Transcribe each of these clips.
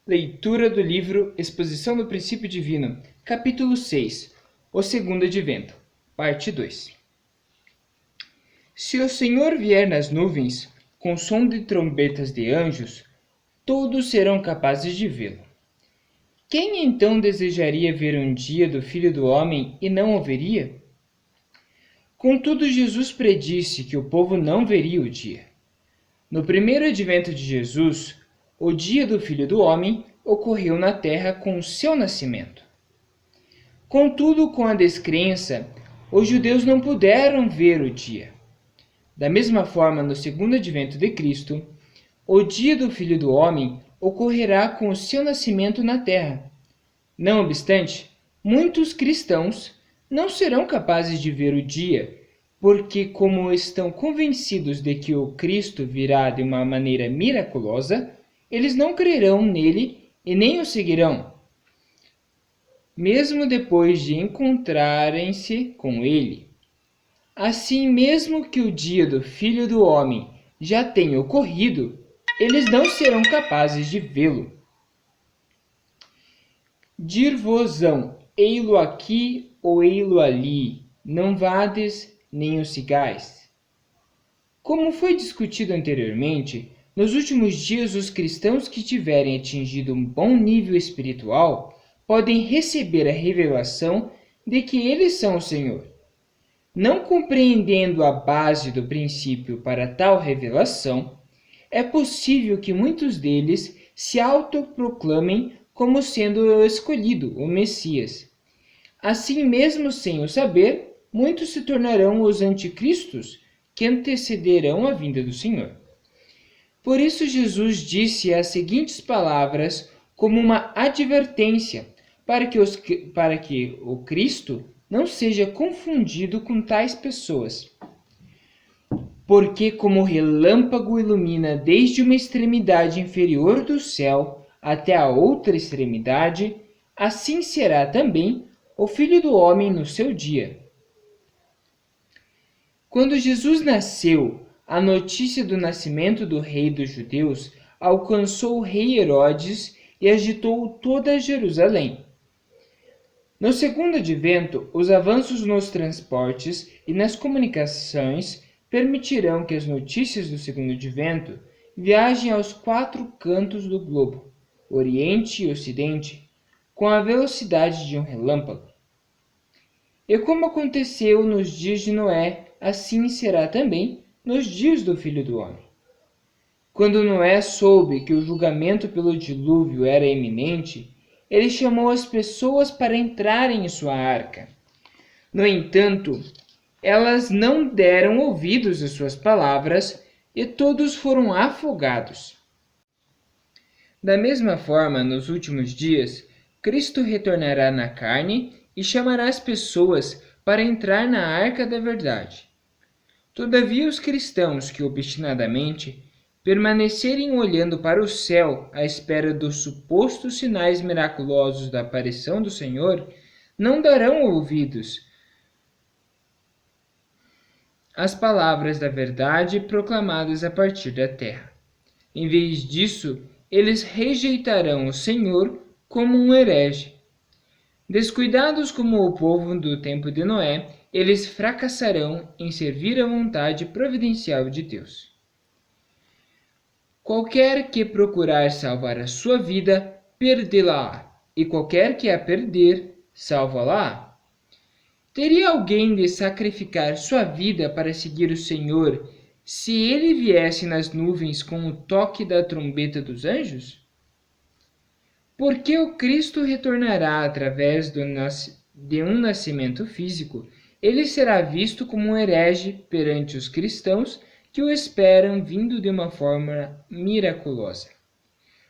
Leitura do livro Exposição do Princípio Divino, capítulo 6, O Segundo Advento, parte 2. Se o Senhor vier nas nuvens, com som de trombetas de anjos, todos serão capazes de vê-lo. Quem então desejaria ver um dia do Filho do Homem e não o veria? Contudo, Jesus predisse que o povo não veria o dia. No primeiro advento de Jesus, o dia do Filho do Homem ocorreu na terra com o seu nascimento. Contudo, com a descrença, os judeus não puderam ver o dia. Da mesma forma, no segundo advento de Cristo, o dia do Filho do Homem ocorrerá com o seu nascimento na terra. Não obstante, muitos cristãos não serão capazes de ver o dia, porque, como estão convencidos de que o Cristo virá de uma maneira miraculosa, eles não crerão nele e nem o seguirão, mesmo depois de encontrarem-se com ele. Assim, mesmo que o dia do Filho do Homem já tenha ocorrido, eles não serão capazes de vê-lo. Dir-vos-ão, ei-lo aqui ou ei-lo ali, não vades nem o sigais. Como foi discutido anteriormente, nos últimos dias os cristãos que tiverem atingido um bom nível espiritual podem receber a revelação de que eles são o Senhor. Não compreendendo a base do princípio para tal revelação, é possível que muitos deles se autoproclamem como sendo o escolhido, o Messias. Assim, mesmo sem o saber, muitos se tornarão os anticristos que antecederão a vinda do Senhor. Por isso, Jesus disse as seguintes palavras como uma advertência para que o Cristo não seja confundido com tais pessoas. Porque como relâmpago ilumina desde uma extremidade inferior do céu até a outra extremidade, assim será também o Filho do Homem no seu dia. Quando Jesus nasceu, a notícia do nascimento do rei dos judeus alcançou o rei Herodes e agitou toda Jerusalém. No segundo advento, os avanços nos transportes e nas comunicações permitirão que as notícias do segundo advento viajem aos quatro cantos do globo, Oriente e Ocidente, com a velocidade de um relâmpago. E como aconteceu nos dias de Noé, assim será também nos dias do Filho do Homem. Quando Noé soube que o julgamento pelo dilúvio era iminente, ele chamou as pessoas para entrarem em sua arca. No entanto, elas não deram ouvidos às suas palavras e todos foram afogados. Da mesma forma, nos últimos dias, Cristo retornará na carne e chamará as pessoas para entrar na arca da verdade. Todavia, os cristãos que obstinadamente permanecerem olhando para o céu à espera dos supostos sinais miraculosos da aparição do Senhor, não darão ouvidos às palavras da verdade proclamadas a partir da terra. Em vez disso, eles rejeitarão o Senhor como um herege. Descuidados como o povo do tempo de Noé, eles fracassarão em servir a vontade providencial de Deus. Qualquer que procurar salvar a sua vida, perdê-la-á, e qualquer que a perder, salva-la-á. Teria alguém de sacrificar sua vida para seguir o Senhor, se ele viesse nas nuvens com o toque da trombeta dos anjos? Porque o Cristo retornará através de um nascimento físico, ele será visto como um herege perante os cristãos que o esperam vindo de uma forma miraculosa.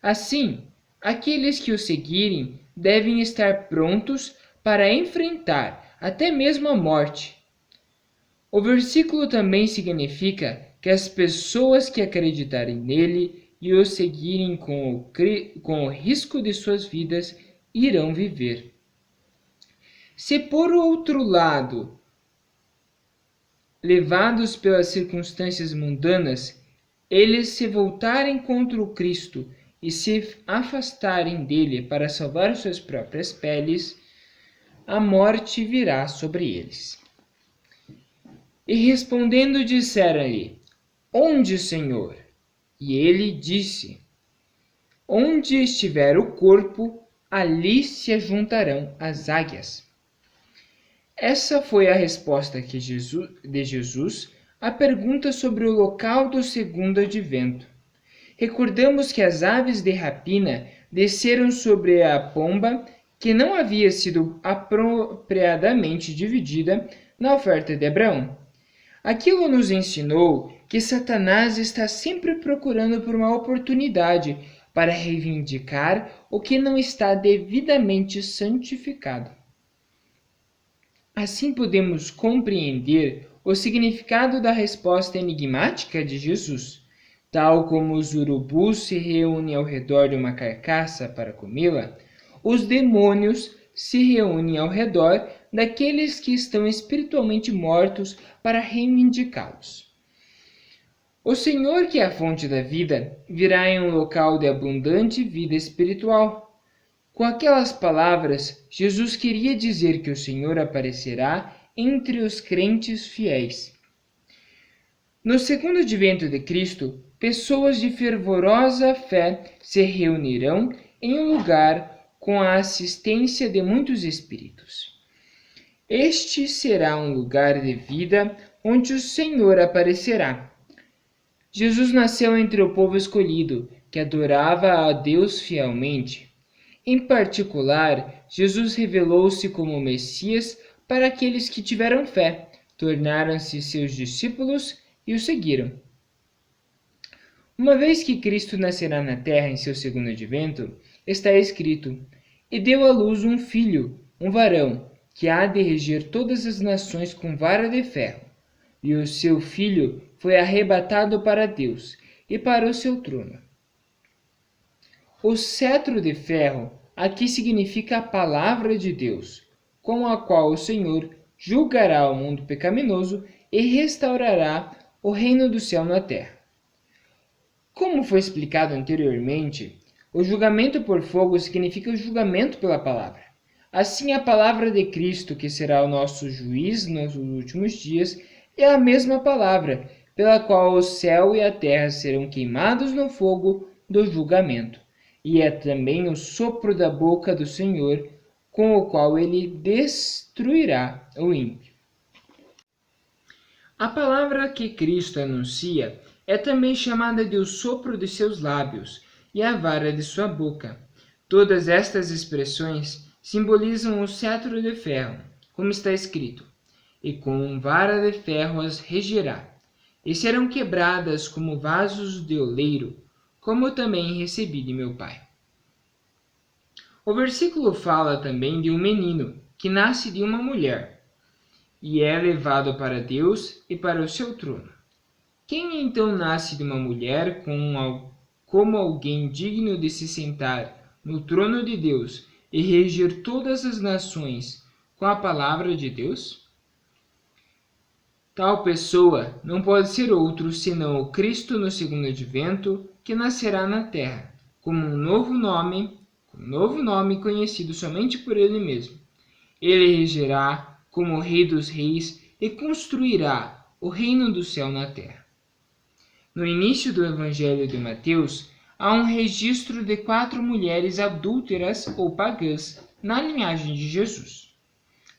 Assim, aqueles que o seguirem devem estar prontos para enfrentar até mesmo a morte. O versículo também significa que as pessoas que acreditarem nele e o seguirem com o risco de suas vidas irão viver. Se por outro lado, levados pelas circunstâncias mundanas, eles se voltarem contra o Cristo e se afastarem dele para salvar suas próprias peles, a morte virá sobre eles. E respondendo disseram-lhe: Onde, Senhor? E ele disse: Onde estiver o corpo, ali se ajuntarão as águias. Essa foi a resposta de Jesus à pergunta sobre o local do segundo advento. Recordamos que as aves de rapina desceram sobre a pomba que não havia sido apropriadamente dividida na oferta de Abraão. Aquilo nos ensinou que Satanás está sempre procurando por uma oportunidade para reivindicar o que não está devidamente santificado. Assim podemos compreender o significado da resposta enigmática de Jesus. Tal como os urubus se reúnem ao redor de uma carcaça para comê-la, os demônios se reúnem ao redor daqueles que estão espiritualmente mortos para reivindicá-los. O Senhor, que é a fonte da vida, virá em um local de abundante vida espiritual. Com aquelas palavras, Jesus queria dizer que o Senhor aparecerá entre os crentes fiéis. No segundo advento de Cristo, pessoas de fervorosa fé se reunirão em um lugar com a assistência de muitos espíritos. Este será um lugar de vida onde o Senhor aparecerá. Jesus nasceu entre o povo escolhido, que adorava a Deus fielmente. Em particular, Jesus revelou-se como o Messias para aqueles que tiveram fé, tornaram-se seus discípulos e o seguiram. Uma vez que Cristo nascerá na terra em seu segundo advento, está escrito: E deu à luz um filho, um varão, que há de reger todas as nações com vara de ferro. E o seu filho foi arrebatado para Deus e para o seu trono. O cetro de ferro aqui significa a palavra de Deus, com a qual o Senhor julgará o mundo pecaminoso e restaurará o reino do céu na terra. Como foi explicado anteriormente, o julgamento por fogo significa o julgamento pela palavra. Assim, a palavra de Cristo, que será o nosso juiz nos últimos dias, é a mesma palavra, pela qual o céu e a terra serão queimados no fogo do julgamento. E é também o sopro da boca do Senhor, com o qual ele destruirá o ímpio. A palavra que Cristo anuncia é também chamada de o sopro de seus lábios e a vara de sua boca. Todas estas expressões simbolizam o cetro de ferro, como está escrito: E com vara de ferro as regerá, e serão quebradas como vasos de oleiro, como também recebi de meu Pai. O versículo fala também de um menino que nasce de uma mulher e é levado para Deus e para o seu trono. Quem então nasce de uma mulher como alguém digno de se sentar no trono de Deus e reger todas as nações com a palavra de Deus? Tal pessoa não pode ser outro senão o Cristo no segundo advento, que nascerá na terra, como um novo nome conhecido somente por ele mesmo. Ele regerá como o Rei dos Reis e construirá o reino do céu na terra. No início do Evangelho de Mateus, há um registro de 4 mulheres adúlteras ou pagãs na linhagem de Jesus.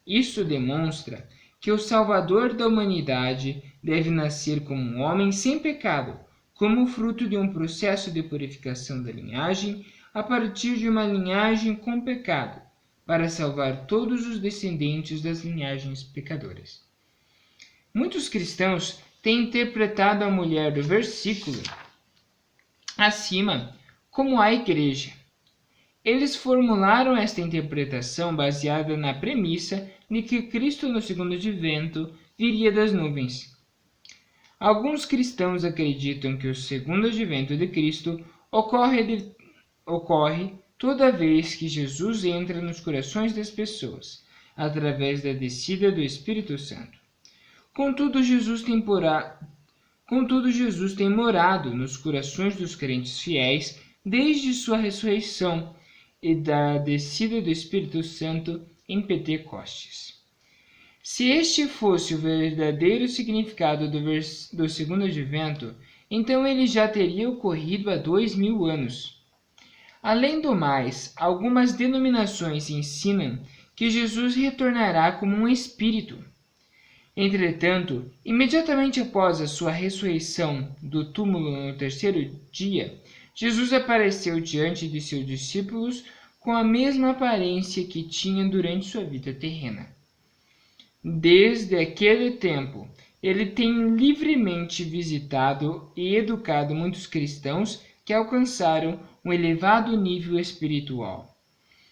Isso demonstra que o Salvador da humanidade deve nascer como um homem sem pecado, como fruto de um processo de purificação da linhagem a partir de uma linhagem com pecado, para salvar todos os descendentes das linhagens pecadoras. Muitos cristãos têm interpretado a mulher do versículo acima como a igreja. Eles formularam esta interpretação baseada na premissa de que Cristo no segundo advento viria das nuvens. Alguns cristãos acreditam que o segundo advento de Cristo ocorre toda vez que Jesus entra nos corações das pessoas, através da descida do Espírito Santo. Contudo, Jesus tem morado nos corações dos crentes fiéis desde sua ressurreição e da descida do Espírito Santo em Pentecostes. Se este fosse o verdadeiro significado do segundo advento, então ele já teria ocorrido há 2000 anos. Além do mais, algumas denominações ensinam que Jesus retornará como um espírito. Entretanto, imediatamente após a sua ressurreição do túmulo no terceiro dia, Jesus apareceu diante de seus discípulos com a mesma aparência que tinha durante sua vida terrena. Desde aquele tempo, ele tem livremente visitado e educado muitos cristãos que alcançaram um elevado nível espiritual.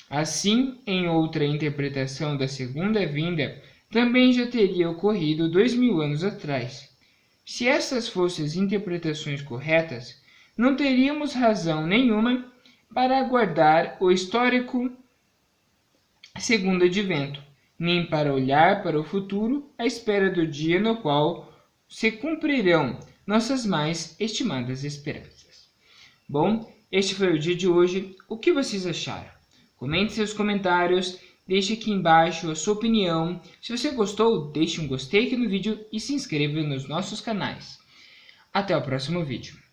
Assim, em outra interpretação da segunda vinda, também já teria ocorrido 2000 anos atrás. Se essas fossem as interpretações corretas, não teríamos razão nenhuma para aguardar o histórico segundo advento, nem para olhar para o futuro à espera do dia no qual se cumprirão nossas mais estimadas esperanças. Bom, este foi o dia de hoje. O que vocês acharam? Comente seus comentários, deixe aqui embaixo a sua opinião. Se você gostou, deixe um gostei aqui no vídeo e se inscreva nos nossos canais. Até o próximo vídeo.